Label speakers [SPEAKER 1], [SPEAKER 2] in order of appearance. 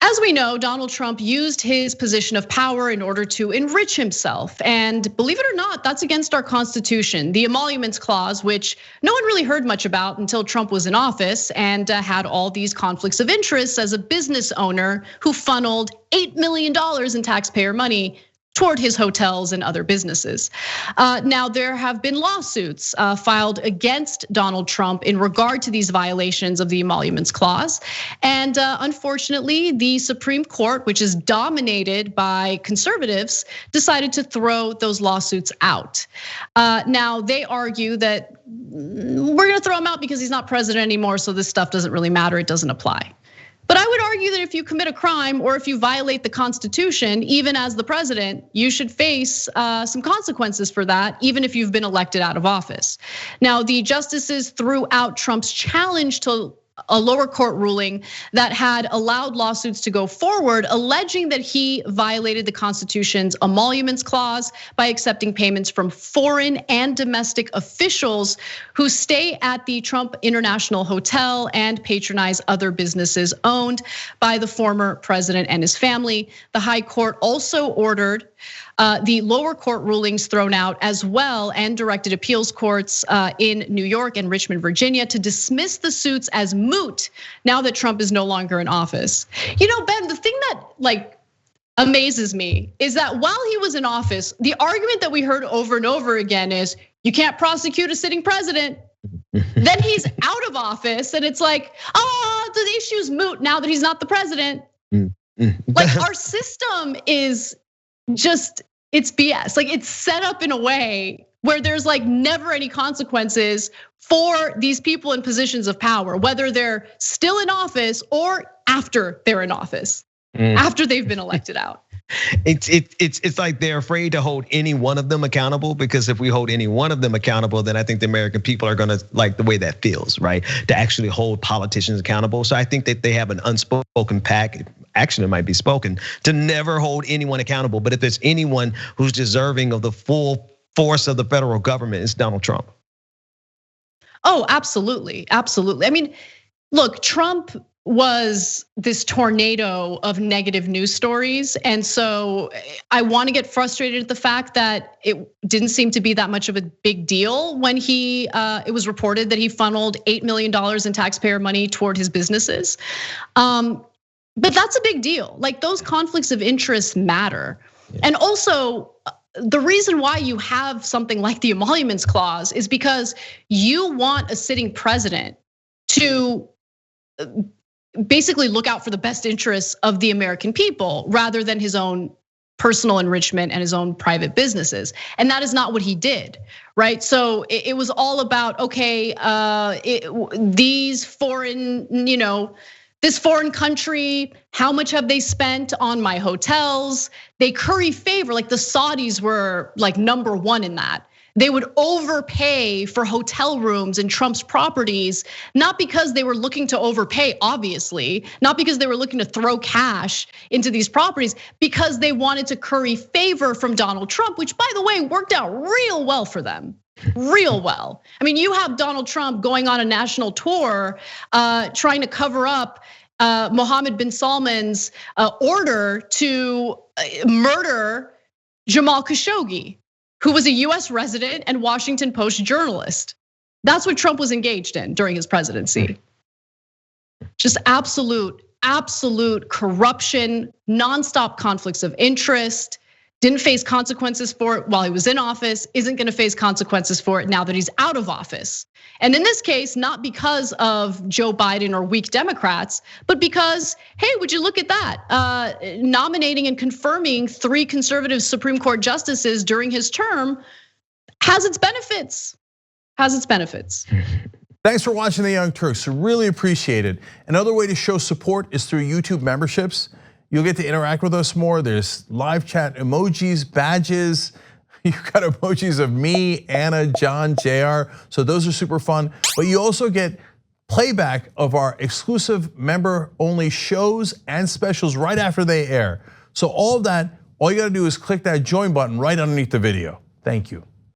[SPEAKER 1] As we know, Donald Trump used his position of power in order to enrich himself. And believe it or not, that's against our Constitution. The Emoluments Clause, which no one really heard much about until Trump was in office and had all these conflicts of interest as a business owner who funneled $8 million in taxpayer money toward his hotels and other businesses. Now, there have been lawsuits filed against Donald Trump in regard to these violations of the Emoluments Clause. And unfortunately, the Supreme Court, which is dominated by conservatives, decided to throw those lawsuits out. Now, they argue that we're gonna throw him out because he's not president anymore, so this stuff doesn't really matter, it doesn't apply. But I would argue that if you commit a crime or if you violate the Constitution, even as the president, you should face some consequences for that, even if you've been elected out of office. Now, the justices threw out Trump's challenge to a lower court ruling that had allowed lawsuits to go forward, alleging that he violated the Constitution's Emoluments Clause by accepting payments from foreign and domestic officials who stay at the Trump International Hotel and patronize other businesses owned by the former president and his family. The high court also ordered the lower court rulings thrown out as well, and directed appeals courts in New York and Richmond, Virginia, to dismiss the suits as moot now that Trump is no longer in office. You know, Ben, the thing that amazes me is that while he was in office, the argument that we heard over and over again is you can't prosecute a sitting president. Then he's out of office and it's like, the issue's moot now that he's not the president. Like our system is just, it's BS. Like it's set up in a way where there's like never any consequences for these people in positions of power, whether they're still in office or after they're in office, after they've been elected out.
[SPEAKER 2] It's like they're afraid to hold any one of them accountable, because if we hold any one of them accountable, then I think the American people are gonna like the way that feels, right? To actually hold politicians accountable. So I think that they have an unspoken pact. Actually, it might be spoken to never hold anyone accountable. But if there's anyone who's deserving of the full force of the federal government, it's Donald Trump.
[SPEAKER 1] Oh, absolutely, absolutely. I mean, look, Trump was this tornado of negative news stories. And so I want to get frustrated at the fact that it didn't seem to be that much of a big deal when it was reported that he funneled $8 million in taxpayer money toward his businesses. But that's a big deal. Like those conflicts of interest matter. And also, the reason why you have something like the Emoluments Clause is because you want a sitting president to basically look out for the best interests of the American people rather than his own personal enrichment and his own private businesses. And that is not what he did, right? So it was all about, okay, these foreign, this foreign country, how much have they spent on my hotels? They curry favor, like the Saudis were like number one in that. They would overpay for hotel rooms in Trump's properties, not because they were looking to overpay, obviously, not because they were looking to throw cash into these properties, because they wanted to curry favor from Donald Trump, which by the way, worked out real well for them. Real well. I mean, you have Donald Trump going on a national tour, trying to cover up Mohammed bin Salman's order to murder Jamal Khashoggi, who was a US resident and Washington Post journalist. That's what Trump was engaged in during his presidency. Just absolute corruption, nonstop conflicts of interest. Didn't face consequences for it while he was in office, isn't gonna face consequences for it now that he's out of office. And in this case, not because of Joe Biden or weak Democrats, but because, hey, would you look at that? Nominating and confirming 3 conservative Supreme Court justices during his term has its benefits,
[SPEAKER 3] Thanks for watching The Young Turks, really appreciate it. Another way to show support is through YouTube memberships. You'll get to interact with us more. There's live chat emojis, badges. You've got emojis of me, Anna, John, JR. So those are super fun. But you also get playback of our exclusive member-only shows and specials right after they air. So all of that, all you gotta do is click that join button right underneath the video. Thank you.